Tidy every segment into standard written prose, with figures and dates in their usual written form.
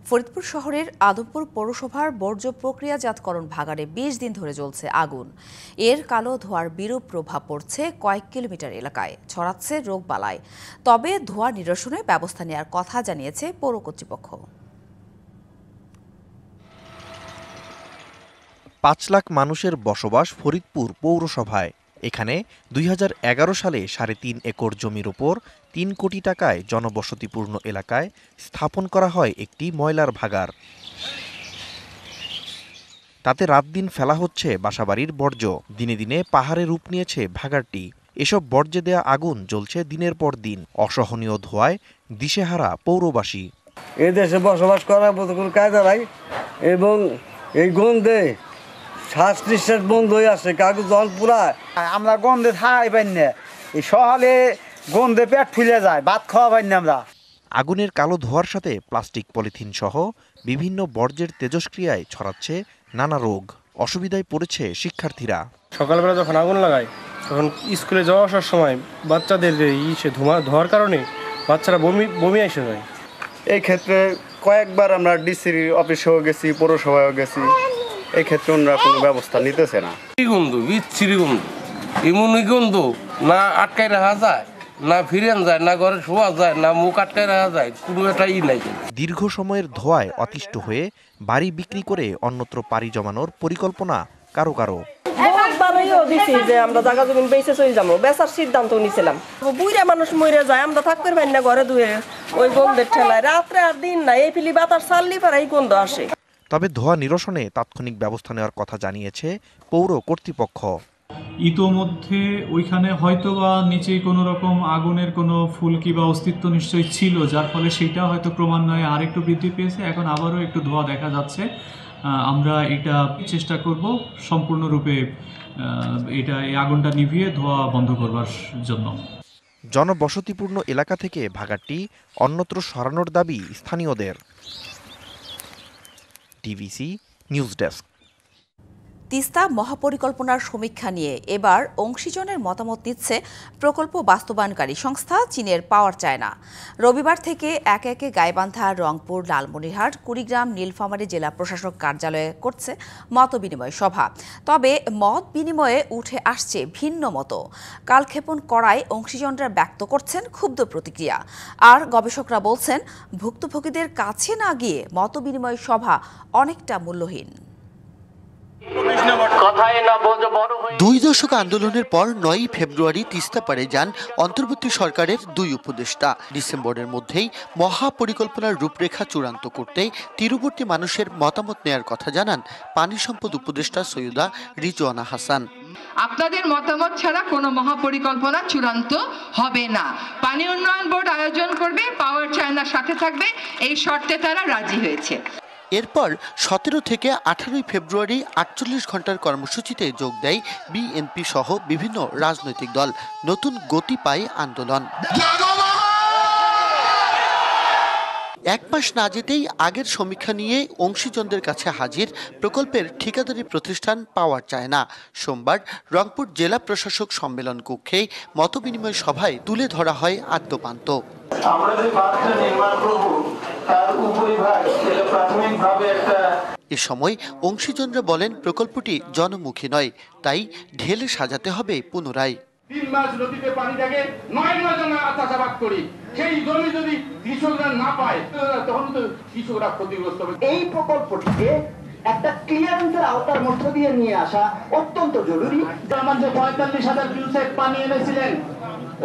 ফরিদপুর শহরের আদমপুর পৌরসভার বর্জ্য প্রক্রিয়াজাতকরণ ভাগাড়ে ২০ দিন ধরে জ্বলছে আগুন। এর কালো ধোঁয়ার বিরূপ প্রভাব পড়ছে কয়েক কিলোমিটার এলাকায়, ছড়াচ্ছে রোগবালাই। তবে ধোঁয়া নিরসনে ব্যবস্থা নেওয়ার কথা জানিয়েছে পৌর কর্তৃপক্ষ। ৫ লাখ মানুষের বসবাস ফরিদপুর পৌরসভায়। এখানে ২০১১ সালে ৩.৫ একর জমির ওপর ৩ কোটি টাকায় জনবসতিপূর্ণ এলাকায় স্থাপন করা হয় একটি ময়লার ভাগাড়। তাতে রাত দিন ফেলা হচ্ছে বাসাবাড়ির বর্জ্য। দিনে দিনে পাহাড়ে রূপ নিয়েছে ভাগাড়টি। এসব বর্জ্যে দেয়া আগুন জ্বলছে দিনের পর দিন। অসহনীয় ধোঁয়ায় দিশেহারা পৌরবাসী। এই দেশে বসবাস করার মতো কোনো কায়দা নাই এবং এই গন্ধে শ্বাস নিঃশ্বাস বন্ধ হয়ে আসে। কাগজ জল পুরা আমরা গন্ধে থাকাই পাই না, এই সকালে গন্ধে পেট ফুলে যায়, ভাত খাওয়া পাই না আমরা। আগুনের কালো ধোঁয়ার সাথে প্লাস্টিক, পলিথিন সহ বিভিন্ন বর্জ্যের তেজস্ক্রিয়ায় ছড়াচ্ছে নানা রোগ। অসুবিধায় পড়েছে শিক্ষার্থীরা। সকালবেলা যখন আগুন লাগায় তখন স্কুলে যাওয়া আসার সময় বাচ্চাদের ধোঁয়ার কারণে বাচ্চারা বমি এসে যায়। এই ক্ষেত্রে কয়েকবার আমরা ডিসির অফিসেও গেছি, পৌরসভায়ও গেছি, এই ক্ষেত্রে ওনারা কোনো ব্যবস্থা নিতেছে না। গন্ধ, বিচ্ছিরি গন্ধ, এমনই গন্ধ না আটকায় রাখা যায়, না ফিরেন যায়, না ঘরে শোয়া যায়, না মুখ আটকায় রাখা যায়, কোনো একটাই নাই। দীর্ঘ সময়ের ধোঁয়ায় অতিষ্ঠ হয়ে বাড়ি বিক্রি করে অন্যত্র পাড়ি জমানোর পরিকল্পনা কারো কারো। যে আমরা জায়গা জমি বেঁচে চলে যাবো, বেচার সিদ্ধান্ত নিয়েছিলাম। বুড়া মানুষ মরে যায়, আমরা থাকতে পারি না ঘরে ধুয়ে, ওই গন্ধের ঠেলায় রাত্রে আর দিন না এই ফিলি বাতাস চাললি পারে এই গন্ধ আসে। তবে ধোঁয়া নিরসনে তাৎক্ষণিক ব্যবস্থা নেওয়ার কথা জানিয়েছে পৌর কর্তৃপক্ষ। ইতোমধ্যে ওইখানে হয়তোবা নিচেই কোনো রকম আগুনের কোনো ফুলকি বা অস্তিত্ব নিশ্চয়ই ছিল, যার ফলে সেটা হয়তো ক্রমান্বয়ে আরেকটু বৃদ্ধি পেয়েছে। এখন আবারও একটু ধোঁয়া দেখা যাচ্ছে। আমরা এটা চেষ্টা করব সম্পূর্ণরূপে এই আগুনটা নিভিয়ে ধোঁয়া বন্ধ করবার জন্য। জনবসতিপূর্ণ এলাকা থেকে ভাগাড়টি অন্যত্র সরানোর দাবি স্থানীয়দের। TVC news desk. তিস্তা মহাপরিকল্পনার সমীক্ষা নিয়ে এবার অংশীজনের মতামত নিচ্ছে প্রকল্প বাস্তবায়নকারী সংস্থা চীনের পাওয়ার চায়না। রবিবার থেকে একে একে গাইবান্ধা, রংপুর, লালমনিরহাট, কুড়িগ্রাম, নীলফামারী জেলা প্রশাসক কার্যালয়ে করছে মতবিনিময় সভা। তবে মত বিনিময়ে উঠে আসছে ভিন্ন মত। কালক্ষেপণ করায় অংশীজনরা ব্যক্ত করছেন ক্ষুব্ধ প্রতিক্রিয়া। আর গবেষকরা বলছেন, ভুক্তভোগীদের কাছে না গিয়ে মতবিনিময় সভা অনেকটা মূল্যহীন। 2 দশক আন্দোলনের পর 9 ফেব্রুয়ারি তিস্তা পাড়ে যান অন্তর্বর্তী সরকারের 2 উপদেষ্টা। ডিসেম্বরের মধ্যেই মহাপরিকল্পনার রূপরেখা চূড়ান্ত করতে তীরবর্তী মানুষের মতামত নেয়ার কথা জানান পানি সম্পদ উপদেষ্টা সৈয়দা রিজওয়ানা হাসান। আপনাদের মতামত ছাড়া কোনো মহাপরিকল্পনা চূড়ান্ত হবে না। পানি উন্নয়ন বোর্ড আয়োজন করবে, পাওয়ার চায়নার সাথে থাকবে, এই শর্তে তারা রাজি হয়েছে। এরপর 17 থেকে 18 ফেব্রুয়ারি 48 ঘন্টার কর্মসূচিতে যোগ দেয় বিএনপি সহ বিভিন্ন রাজনৈতিক দল। নতুন গতি পায় আন্দোলন। 1 মাস না যেতেই আগের সমীক্ষা নিয়ে অংশীজনদের কাছে হাজির প্রকল্পের ঠিকাদারি প্রতিষ্ঠান পাওয়ার চায়না। সোমবার রংপুর জেলা প্রশাসক সম্মেলন কক্ষে মতবিনিময় সভায় তুলে ধরা হয় আদ্যোপান্ত। আমরা যে বাঁধটা নির্মাণ করব তার উপরিভাগ প্রাথমিকভাবে একটা। এ সময় অংশীজনরা বলেন, প্রকল্পটি জনমুখী নয়, তাই ঢেলে সাজাতে হবে পুনরায়। 3 মাস নদীতে পানি থাকে, 9 জন চাষাবাদ করি, সেই জমি যদি কৃষকরা না পায় তখন তো কৃষকরা ক্ষতিগ্রস্ত হবে। এই প্রকল্পটিকে একটা ক্লিয়ারেন্সের আওতার মধ্য দিয়ে নিয়ে আসা অত্যন্ত জরুরি। আমার যে 45,000 কিউসেক পানি এনেছিলেন,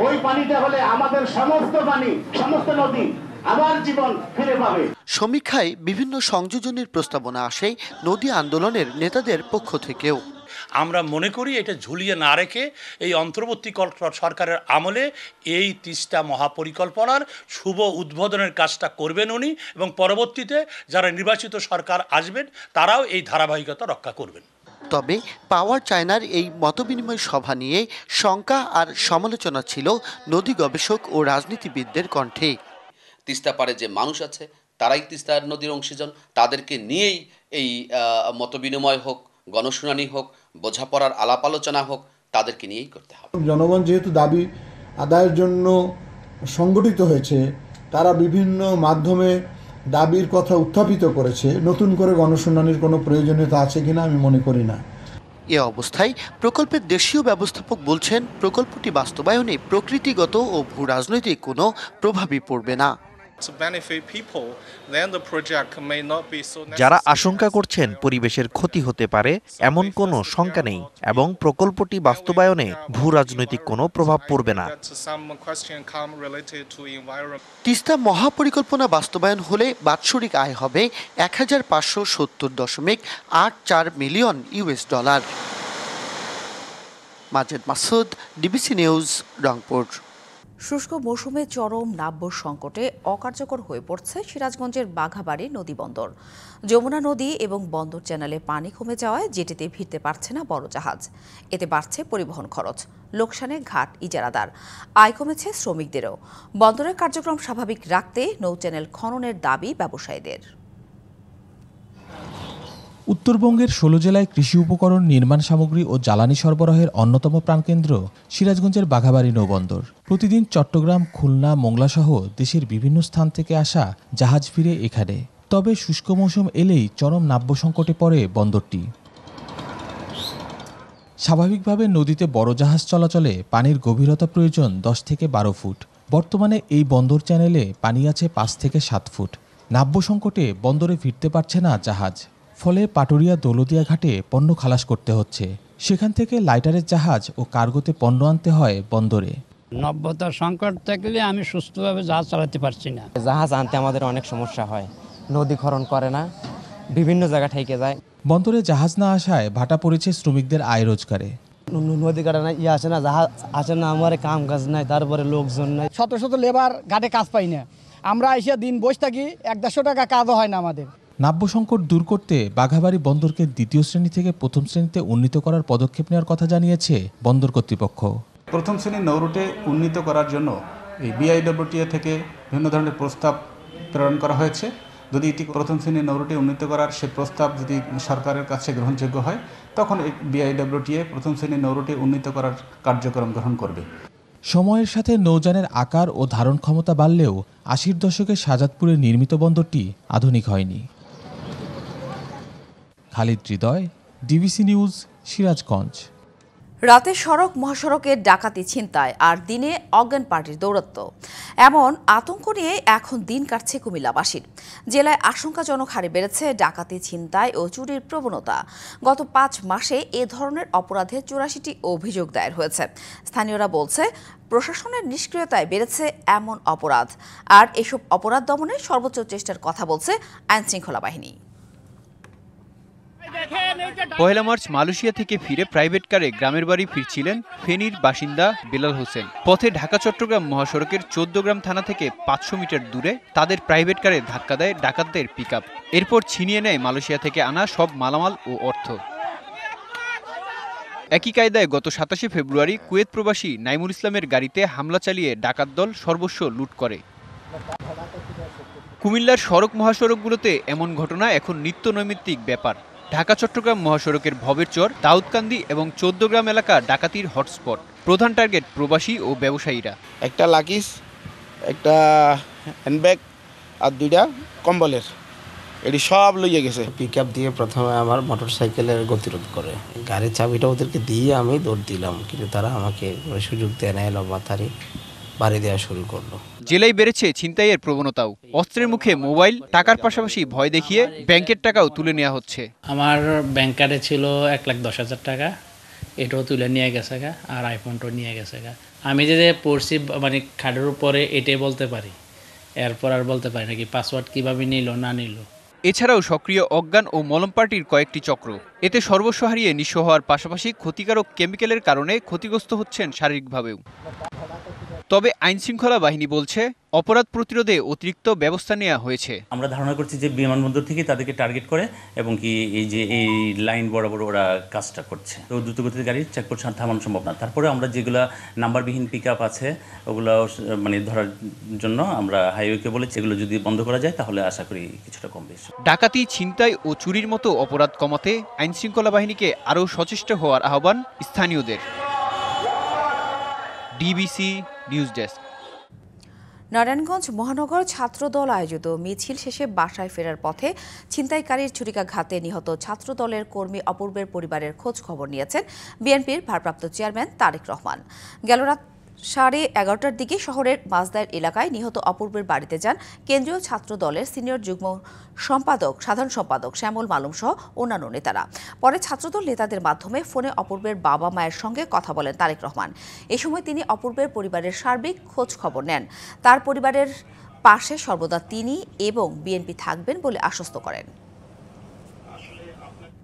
ওই পানিটা হলে আমাদের সমস্ত পানি, সমস্ত নদী আবার জীবন ফিরে পাবে। সমীক্ষায় বিভিন্ন সংযোজনের প্রস্তাবনা আসে নদী আন্দোলনের নেতাদের পক্ষ থেকেও। আমরা মনে করি এটা ঝুলিয়ে না রেখে এই অন্তর্বর্তী সরকারের আমলে এই তিস্তা মহাপরিকল্পনার শুভ উদ্বোধনের কাজটা করবেন উনি, এবং পরবর্তীতে যারা নির্বাচিত সরকার আসবেন তারাও এই ধারাবাহিকতা রক্ষা করবেন। তবে পাওয়ার চায়নার এই মতবিনিময় সভা নিয়ে শঙ্কা আর সমালোচনা ছিল নদী গবেষক ও রাজনীতিবিদদের কণ্ঠে। তিস্তা পাড়ে যে মানুষ আছে তারাই তিস্তা নদীর অংশীজন, তাদেরকে নিয়েই এই মতবিনিময় হোক, গণশুনানি হোক, বোঝাপড়ার আলাপ আলোচনা হোক, তাদেরকে নিয়েই করতে হবে। জনগণ যেহেতু দাবি আদায়ের জন্য সংগঠিত হয়েছে, তারা বিভিন্ন মাধ্যমে দাবির কথা উত্থাপিত করেছে, নতুন করে গণশুনানির কোনো প্রয়োজনীয়তা আছে কিনা আমি মনে করি না। এ অবস্থায় প্রকল্পের দেশীয় ব্যবস্থাপক বলছেন, প্রকল্পটি বাস্তবায়নে প্রকৃতিগত ও ভূ রাজনৈতিক কোনো প্রভাবই পড়বে না। যারা আশঙ্কা করছেন পরিবেশের ক্ষতি হতে পারে এমন কোনো শঙ্কা নেই এবং প্রকল্পটি বাস্তবায়নে ভূ রাজনৈতিক কোনো প্রভাব পড়বে না। তিস্তা মহাপরিকল্পনা বাস্তবায়ন হলে বাৎসরিক আয় হবে ১,৫৭০.৮৪ million US dollar. Majed Masud, DBC news, Rangpur. শুষ্ক মৌসুমে চরম নাব্য সংকটে অকার্যকর হয়ে পড়ছে সিরাজগঞ্জের বাঘাবাড়ি নদী বন্দর। যমুনা নদী এবং বন্দর চ্যানেলে পানি কমে যাওয়ায় জেটিতে ভিড়তে পারছে না বড় জাহাজ। এতে বাড়ছে পরিবহন খরচ, লোকসানে ঘাট ইজারাদার, আয় কমেছে শ্রমিকদেরও। বন্দরের কার্যক্রম স্বাভাবিক রাখতে নৌ চ্যানেল খননের দাবি ব্যবসায়ীদের। উত্তরবঙ্গের ১৬ জেলায় কৃষি উপকরণ, নির্মাণ সামগ্রী ও জ্বালানি সরবরাহের অন্যতম প্রাণকেন্দ্র সিরাজগঞ্জের বাঘাবাড়ি নৌবন্দর। প্রতিদিন চট্টগ্রাম, খুলনা, মোংলাসহ দেশের বিভিন্ন স্থান থেকে আসা জাহাজ ফিরে এখানে। তবে শুষ্ক মৌসুম এলেই চরম নাব্য সংকটে পড়ে বন্দরটি। স্বাভাবিকভাবে নদীতে বড় জাহাজ চলাচলে পানির গভীরতা প্রয়োজন ১০ থেকে ১২ ফুট। বর্তমানে এই বন্দর চ্যানেলে পানি আছে ৫ থেকে ৭ ফুট। নাব্য সংকটে বন্দরে ফিরতে পারছে না জাহাজ। ফলে পাটুরিয়া দৌলতিয়া ঘাটে পণ্য খালাস করতে হচ্ছে। সেখান থেকে লাইটারের জাহাজ ও কার্গোতে পণ্য আনতে হয় বন্দরে। নাব্যতার সংকট থাকলে আমি সুস্থভাবে জাহাজ চালাতে পারছি না। জাহাজ আনতে আমাদের অনেক সমস্যা হয়, নদী খনন করে না, বিভিন্ন জায়গা ঠেকে যায়। বন্দরে জাহাজ না আসায় ভাটা পড়েছে শ্রমিকদের আয় রোজগারে। নদী কাটা না আসে না, জাহাজ আসে না, আমার কাম কাজ নাই, তারপরে লোকজন নাই। শত শত লেবার ঘাটে কাজ পাই না, আমরা এসে দিন বসে থাকি, ১৫০ টাকা কাজও হয় না আমাদের। নাব্য সংকট দূর করতে বাঘাবাড়ি বন্দরকে ২য় শ্রেণী থেকে ১ম শ্রেণীতে উন্নীত করার পদক্ষেপ নেওয়ার কথা জানিয়েছে বন্দর কর্তৃপক্ষ। ১ম শ্রেণীর নৌরুটে উন্নীত করার জন্য এই বিআইডব্লিউটিএ থেকে বিভিন্ন ধরনের প্রস্তাব প্রেরণ করা হয়েছে। যদি এটি ১ম শ্রেণীর নৌরুটে উন্নীত করার সে প্রস্তাব যদি সরকারের কাছে গ্রহণযোগ্য হয়, তখন এই বিআইডব্লিউটিএ ১ম শ্রেণীর নৌরুটে উন্নীত করার কার্যক্রম গ্রহণ করবে। সময়ের সাথে নৌযানের আকার ও ধারণ ক্ষমতা বাড়লেও ৮০-র দশকে শাহজাদপুরে নির্মিত বন্দরটি আধুনিক হয়নি। খালিদ হৃদয়, ডিবিসি নিউজ, সিরাজগঞ্জ। রাতে সড়ক মহাসড়কে ডাকাতি, ছিনতাই আর দিনে অজ্ঞান পার্টির দৌরাত্ম্য, এমন আতঙ্ক নিয়ে এখন দিন কাটছে কুমিল্লাবাসীর। জেলায় আশঙ্কাজনক হারে বেড়েছে ডাকাতি, ছিনতাই ও চুরির প্রবণতা। গত ৫ মাসে এ ধরনের অপরাধে ৮৪টি অভিযোগ দায়ের হয়েছে। স্থানীয়রা বলছে, প্রশাসনের নিষ্ক্রিয়তায় বেড়েছে এমন অপরাধ, আর এসব অপরাধ দমনের সর্বোচ্চ চেষ্টার কথা বলছে আইনশৃঙ্খলা বাহিনী। পহেলা মার্চ মালয়েশিয়া থেকে ফিরে প্রাইভেট কারে গ্রামের বাড়ি ফিরছিলেন ফেনীর বাসিন্দা বেলাল হোসেন। পথে ঢাকা চট্টগ্রাম মহাসড়কের ১৪ থানা থেকে ৫০০ মিটার দূরে তাদের প্রাইভেট কারে ধাক্কা দেয় ডাকাতদের পিকআপ। এরপর ছিনিয়ে নেয় মালয়েশিয়া থেকে আনা সব মালামাল ও অর্থ। একই কায়দায় গত ২৭শে ফেব্রুয়ারি কুয়েত প্রবাসী নাইমুল ইসলামের গাড়িতে হামলা চালিয়ে ডাকাত দল সর্বস্ব লুট করে। কুমিল্লার সড়ক মহাসড়কগুলোতে এমন ঘটনা এখন নিত্য নৈমিত্তিক ব্যাপার। ঢাকা চট্টগ্রাম মহাসড়কের ভবেরচর, দাউদকান্দি এবং ১৪ এলাকা ডাকাতির হটস্পট। প্রধান টার্গেট প্রবাসী ও ব্যবসায়ীরা। একটা লাকিস, একটা হ্যান্ডব্যাগ আর 2টা কম্বলের, এটি সব লইয়ে গেছে। পিকআপ দিয়ে প্রথমে আমার মোটরসাইকেলের গতিরোধ করে, গাড়ির চাবিটা ওদেরকে দিয়ে আমি দৌড় দিলাম, কিন্তু তারা আমাকে সুযোগ দেয় না, এলো মাথারি বাড়ি দেওয়া শুরু করলো। জেলায় বেড়েছে ছিনতাইয়ের প্রবণতাও। অস্ত্রের মুখে মোবাইল, টাকার পাশাপাশি ভয় দেখিয়ে ব্যাংকের টাকাও তুলে নেওয়া হচ্ছে। আমার ব্যাংক কার্ডে ছিল ১,১০,০০০ টাকা, এটাও তুলে নিয়ে গেছে গা, আর আইফোনটাও নিয়ে গেছে গা। আমি যে পড়ছি মানে খাটের উপরে, এটাই বলতে পারি, এরপর আর বলতে পারি নাকি পাসওয়ার্ড কিভাবে নিল না নিল। এছাড়াও সক্রিয় অজ্ঞান ও মলম পার্টির কয়েকটি চক্র। এতে সর্বস্ব হারিয়ে নিঃস্ব হওয়ার পাশাপাশি ক্ষতিকারক কেমিক্যালের কারণে ক্ষতিগ্রস্ত হচ্ছেন শারীরিকভাবেও। তবে আইনশৃঙ্খলা বাহিনী বলছে, অপরাধ প্রতিরোধে অতিরিক্ত ব্যবস্থা নেওয়া হয়েছে। আমরা ধারণা করছি যে বিমানবন্দর থেকে তাদেরকে টার্গেট করে এবং কি এই লাইন বরাবর ওরা কাজটা করছে। তো দ্রুতগতির গাড়ি চেকপোস্ট থামানো সম্ভব না। তারপরে আমরা যেগুলা নাম্বারবিহীন পিকআপ আছে ওগুলো মানে ধরার জন্য আমরা হাইওয়েকে বলেছি, এগুলো যদি বন্ধ করা যায় তাহলে আশা করি কিছুটা কম বেশি। ডাকাতি, ছিনতাই ও চুরির মতো অপরাধ কমাতে আইনশৃঙ্খলা বাহিনীকে আরও সচেষ্ট হওয়ার আহ্বান স্থানীয়দের। DBC news desk. নারায়ণগঞ্জ মহানগর ছাত্রদল আয়োজিত মিছিল শেষে বাসায় ফেরার পথে ছিনতাইকারীর ছুরিকাঘাতে নিহত ছাত্রদলের কর্মী অপূর্বের পরিবারের খোঁজ খবর নিয়েছেন বিএনপির ভারপ্রাপ্ত চেয়ারম্যান তারেক রহমান। গেল রাত 11:30টার দিকে শহরের মাছদার এলাকায় নিহত অপূর্বের বাড়িতে যান কেন্দ্রীয় ছাত্র দলের সিনিয়র যুগ্ম সাধারণ সম্পাদক শ্যামল মালুম সহ অন্যান্য নেতারা। পরে ছাত্রদল নেতাদের মাধ্যমে ফোনে অপূর্বের বাবা মায়ের সঙ্গে কথা বলেন তারেক রহমান। এ সময় তিনি অপূর্বের পরিবারের সার্বিক খোঁজ খবর নেন। তার পরিবারের পাশে সর্বদা তিনি এবং বিএনপি থাকবেন বলে আশ্বস্ত করেন।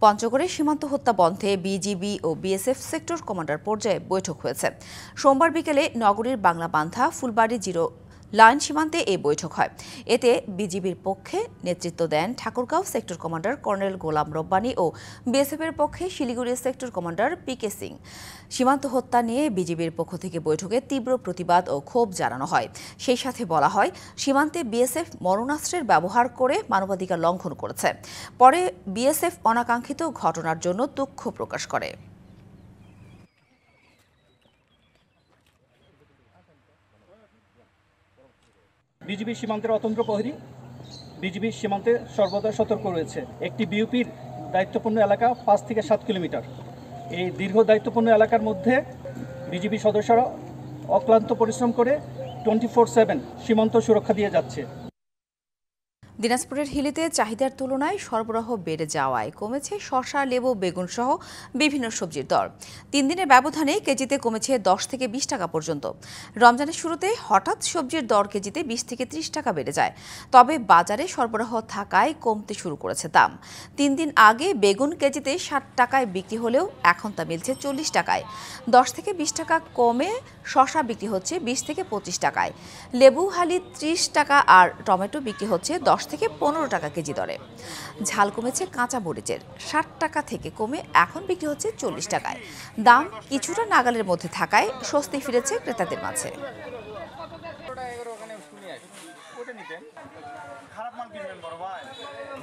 পঞ্চগড়ে সীমান্ত হত্যা বন্ধে বিজিবি ও বিএসএফ সেক্টর কমান্ডার পর্যায়ে বৈঠক হয়েছে। সোমবার বিকেলে নগরীর বাংলাবান্ধা ফুলবাড়ি জিরো লাইন সীমান্তে এই বৈঠক হয়। এতে বিজিবির পক্ষে নেতৃত্ব দেন Thakurgaon sector commander colonel Golam Rabbani ও বিএসএফের পক্ষে শিলিগুড়ি সেক্টর কমান্ডার পিকে সিং। সীমান্ত হত্যা নিয়ে বিজিবির পক্ষ থেকে বৈঠকে তীব্র প্রতিবাদ ও ক্ষোভ জানানো হয়। সেই সাথে বলা হয়, সীমান্তে বিএসএফ মরণাস্ত্রের ব্যবহার করে মানবাধিকার লঙ্ঘন করেছে। পরে বিএসএফ অনাকাঙ্ক্ষিত ঘটনার জন্য দুঃখ প্রকাশ করে। বিজিবি সীমান্তের অতন্ত্র প্রহরী বিজিবি সীমান্তে সর্বদা সতর্ক রয়েছে। একটি বিউপির দায়িত্বপূর্ণ এলাকা 5 থেকে 7 কিলোমিটার। এই দীর্ঘ দায়িত্বপূর্ণ এলাকার মধ্যে বিজিবি সদস্যরা অক্লান্ত পরিশ্রম করে 24/7 সীমান্ত সুরক্ষা দিয়ে যাচ্ছে। দিনাজপুরের হিলিতে চাহিদার তুলনায় সরবরাহ বেড়ে যাওয়ায় কমেছে শসা, লেবু, বেগুন সহ বিভিন্ন সবজির দর। 3 দিনের ব্যবধানে কেজিতে কমেছে 10 থেকে 20 টাকা পর্যন্ত। রমজানের শুরুতে হঠাৎ সবজির দর কেজিতে 20 থেকে 30 টাকা বেড়ে যায়। তবে বাজারে সরবরাহ থাকায় কমতে শুরু করেছে দাম। 3 দিন আগে বেগুন কেজিতে 60 টাকায় বিক্রি হলেও এখন তা মিলছে 40 টাকায়। 10 থেকে 20 টাকা কমে শসা বিক্রি হচ্ছে 20 থেকে 25 টাকায়। লেবু হালি 30 টাকা আর টমেটো বিক্রি হচ্ছে 10 থেকে 15 টাকা কেজি দরে। ঝাল কমেছে কাঁচা মরিচের 60 টাকা থেকে কমে এখন বিক্রি হচ্ছে 40 টাকায়। দাম কিছুটা নাগালের মধ্যে থাকায় স্বস্তি ফিরেছে ক্রেতাদের মাঝে।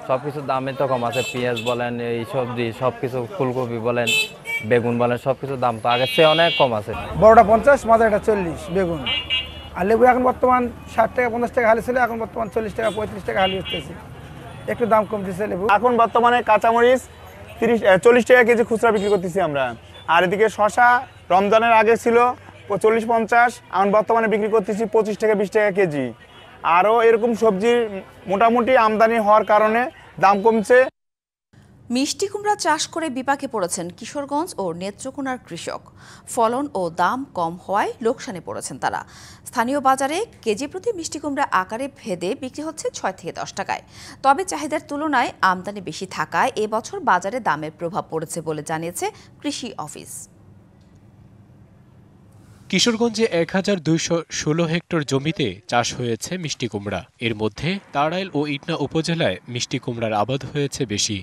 সবকিছুর দামে তো কম আছে। পেঁয়াজ বলেন, এই সবজি সবকিছু, ফুলকপি বলেন, বেগুন বলেন, সবকিছুর দাম তো আগের চেয়ে অনেক কম আছে। বড়টা 50, মাঝারিটা 40 বেগুন। আর লেবু এখন বর্তমান 60 টাকা 50 টাকা হালি ছিল, এখন বর্তমান 40 টাকা 35 টাকা হালি হচ্ছে। একটু দাম কম দিচ্ছে লেবু। এখন বর্তমানে কাঁচামরিচ 40 টাকা কেজি খুচরা বিক্রি করতেছি আমরা। আর এদিকে শসা রমজানের আগে ছিল 40-50, এখন বর্তমানে বিক্রি করতেছি 25 টাকা 20 টাকা কেজি। আরও এরকম সবজির মোটামুটি আমদানি হওয়ার কারণে দাম কমছে। মিষ্টি কুমড়া চাষ করে বিপাকে পড়েছেন কিশোরগঞ্জ ও নেত্রকোনার কৃষক। ফলন ও দাম কম হওয়ায় লোকসানে পড়েছেন তারা। স্থানীয় বাজারে কেজি প্রতি মিষ্টি কুমড়া আকারে ভেদে বিক্রি হচ্ছে 6 থেকে 10 টাকায়। তবে চাহিদার তুলনায় আমদানি বেশি থাকায় এবছর বাজারে দামের প্রভাব পড়েছে বলে জানিয়েছে কৃষি অফিস। কিশোরগঞ্জে 1216 হেক্টর জমিতে চাষ হয়েছে মিষ্টি কুমড়া। এর মধ্যে তাড়াইল ও ইটনা উপজেলায় মিষ্টি কুমড়ার আবাদ হয়েছে বেশি।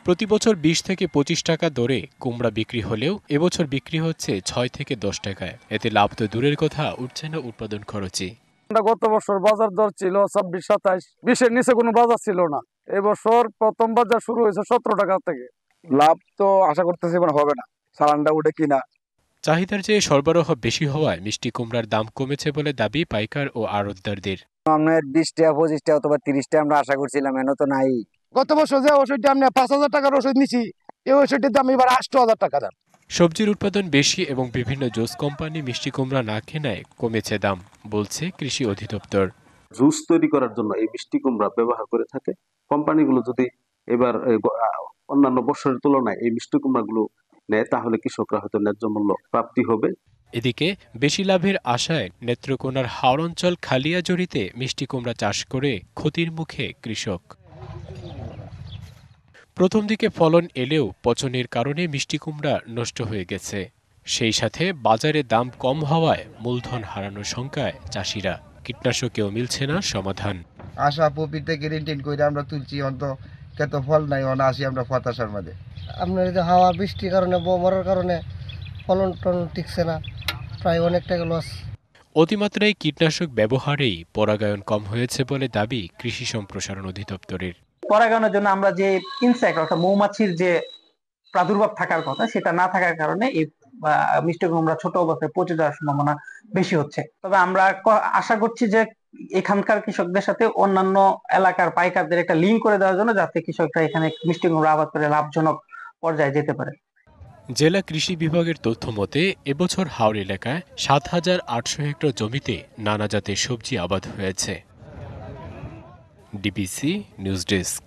প্রতি বছর 20 থেকে 25 টাকা দরে কুমড়া বিক্রি হলেও এবছর বিক্রি হচ্ছে 6 থেকে 10 টাকায়। এতে লাভ তো দূরের কথা, উঠছে না উৎপাদন খরচই। গত বছর বাজার দর ছিল 26-27, 20-এর নিচে কোনো বাজার ছিল না। এবছর প্রথম বাজার শুরু হয়েছে 17 টাকা থেকে। লাভ তো আশা করতেছি হবে না, সালানটা উঠে কিনা। চাহিদার চেয়ে সরবরাহ বেশি হওয়ায় মিষ্টি কুমড়ার দাম কমেছে বলে দাবি পাইকার ও আড়তদারদের। আমরা 20 টাকা 25 টাকা অথবা 30 টাকা আমরা আশা করছিলাম, এনে তো নাই। গত বছর যে ওষুধটা আমরা 5,000 টাকার ওষুধ নিছি, এই ওষুধের দাম এবার 8,000 টাকা দাম। সবজির উৎপাদন বেশি এবং বিভিন্ন জুস কোম্পানি মিষ্টি কুমড়া না কেনায় কমেছে দাম, বলছে কৃষি অধিদপ্তর। জুস তৈরি করার জন্য এই মিষ্টি কুমড়া ব্যবহার করে থাকে কোম্পানিগুলো। যদি এবার অন্যান্য বছরের তুলনায় এই মিষ্টি কুমড়াগুলো নেয়, তাহলে কৃষকরা হয়তো ন্যায্য মূল্য প্রাপ্তি হবে। এদিকে বেশি লাভের আশায় নেত্রকোনার হাওড় অঞ্চল খালিয়াজড়িতে মিষ্টি কুমড়া চাষ করে ক্ষতির মুখে কৃষক। প্রথম দিকে ফলন এলেও পচনের কারণে মিষ্টি কুমড়া নষ্ট হয়ে গেছে। সেই সাথে বাজারে দাম কম হওয়ায় মূলধন হারানোর শঙ্কায় চাষিরা। কীটনাশকেও মিলছে না সমাধান। আশা প্রফিট থেকে রিটেন করে আমরা তুলছি, অন্ত কত ফল নাই, আসি আমরা হতাশার মাঝে। আপনার এই যে হাওয়া বৃষ্টির কারণে, বোমার কারণে ফলন টলন টিকছে না, প্রায় অনেক টাকা লস। অতিমাত্রায় কীটনাশক ব্যবহারেই পরাগায়ন কম হয়েছে বলে দাবি কৃষি সম্প্রসারণ অধিদপ্তরের। পরাগায়নের জন্য আমরা যে ইনসেক্ট অর্থাৎ মৌমাছির যে প্রাদুর্ভাব থাকার কথা, সেটা না থাকার কারণে এই বা মিষ্টি কুমড়া ছোট অবস্থায় পচে যাওয়ার সম্ভাবনা বেশি হচ্ছে। তবে আমরা আশা করছি যে এখানকার কৃষকদের সাথে অন্যান্য এলাকার পাইকারদের একটা লিঙ্ক করে দেওয়ার জন্য, যাতে কৃষকরা এখানে মিষ্টি কুমড়া আবাদ করে লাভজনক পর্যায়ে যেতে পারে। জেলা কৃষি বিভাগের তথ্য মতে এবছর হাওড় এলাকায় ৭,৮০০ হেক্টর জমিতে নানা জাতের সবজি আবাদ হয়েছে। DBC news desk.